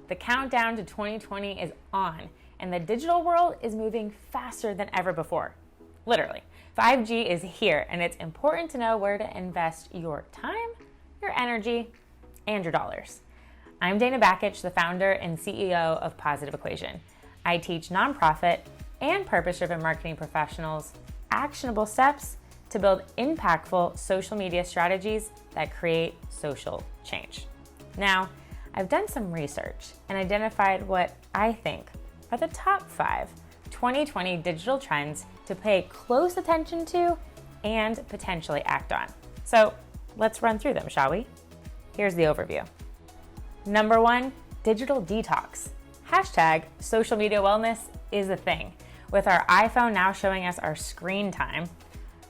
The countdown to 2020 is on, and the digital world is moving faster than ever before. Literally. 5G is here, and it's important to know where to invest your time, your energy, and your dollars. I'm Dana Bakich, the founder and CEO of Positive Equation. I teach nonprofit and purpose-driven marketing professionals actionable steps to build impactful social media strategies that create social change. Now, I've done some research and identified what I think are the top 5 2020 digital trends to pay close attention to and potentially act on. So let's run through them, shall we? Here's the overview. Number 1, digital detox. Hashtag social media wellness is a thing. With our iPhone now showing us our screen time,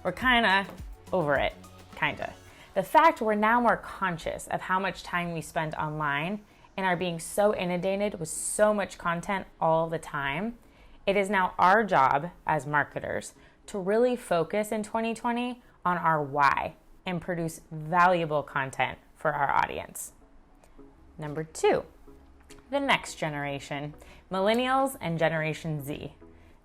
we're kinda over it, kinda. The fact we're now more conscious of how much time we spend online and are being so inundated with so much content all the time, it is now our job as marketers to really focus in 2020 on our why and produce valuable content for our audience. Number 2, the next generation, millennials and Generation Z.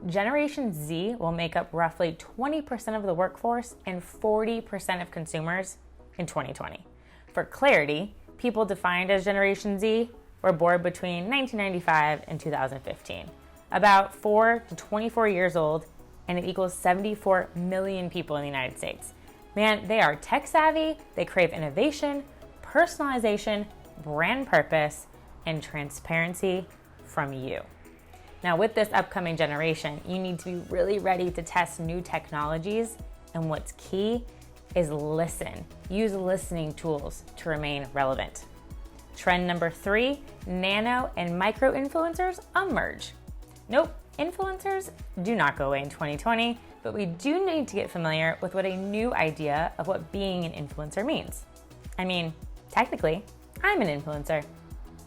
Generation Z will make up roughly 20% of the workforce and 40% of consumers in 2020. For clarity, people defined as Generation Z were born between 1995 and 2015, about 4 to 24 years old, and it equals 74 million people in the United States. Man, they are tech savvy, they crave innovation, personalization, brand purpose, and transparency from you. Now, with this upcoming generation, you need to be really ready to test new technologies, and what's key is listen. Use listening tools to remain relevant. Trend number 3, nano and micro influencers emerge. Nope, influencers do not go away in 2020, but we do need to get familiar with what a new idea of what being an influencer means. I mean, technically, I'm an influencer.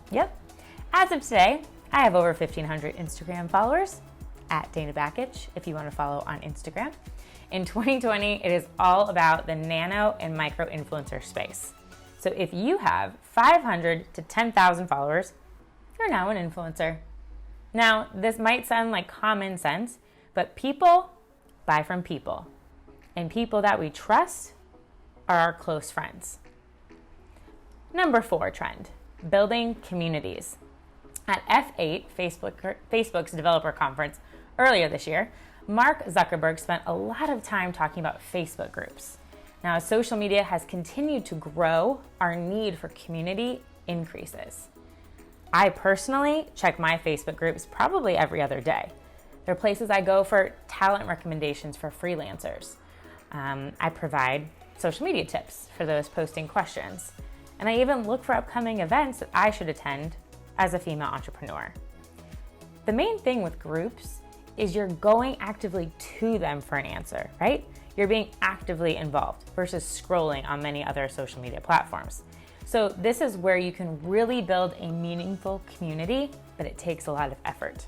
Yep. As of today, I have over 1,500 Instagram followers, at Dana Bakich, if you want to follow on Instagram. In 2020, it is all about the nano and micro influencer space. So if you have 500 to 10,000 followers, you're now an influencer. Now, this might sound like common sense, but people buy from people, and people that we trust are our close friends. Number 4 trend, building communities. At F8, Facebook's developer conference earlier this year, Mark Zuckerberg spent a lot of time talking about Facebook groups. Now, as social media has continued to grow, our need for community increases. I personally check my Facebook groups probably every other day. They're places I go for talent recommendations for freelancers. I provide social media tips for those posting questions. And I even look for upcoming events that I should attend as a female entrepreneur. The main thing with groups is you're going actively to them for an answer, right? You're being actively involved versus scrolling on many other social media platforms. So this is where you can really build a meaningful community, but it takes a lot of effort.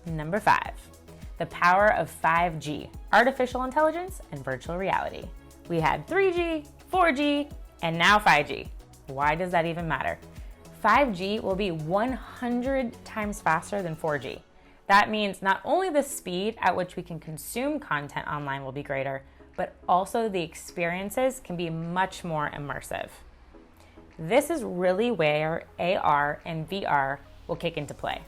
Number 5, the power of 5G, artificial intelligence and virtual reality. We had 3G, 4G, and now 5G. Why does that even matter? 5G will be 100 times faster than 4G. That means not only the speed at which we can consume content online will be greater, but also the experiences can be much more immersive. This is really where AR and VR will kick into play.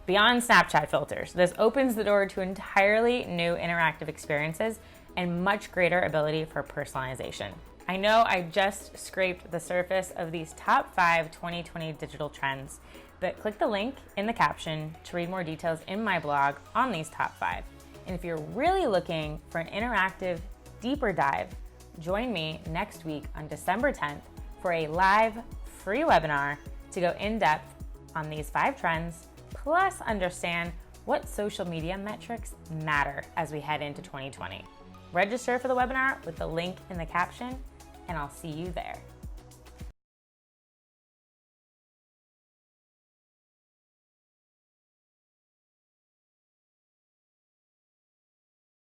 Beyond Snapchat filters, this opens the door to entirely new interactive experiences and much greater ability for personalization. I know I just scraped the surface of these top 5 2020 digital trends, but click the link in the caption to read more details in my blog on these top 5. And if you're really looking for an interactive, deeper dive, join me next week on December 10th for a live free webinar to go in depth on these 5 trends, plus understand what social media metrics matter as we head into 2020. Register for the webinar with the link in the caption, and I'll see you there.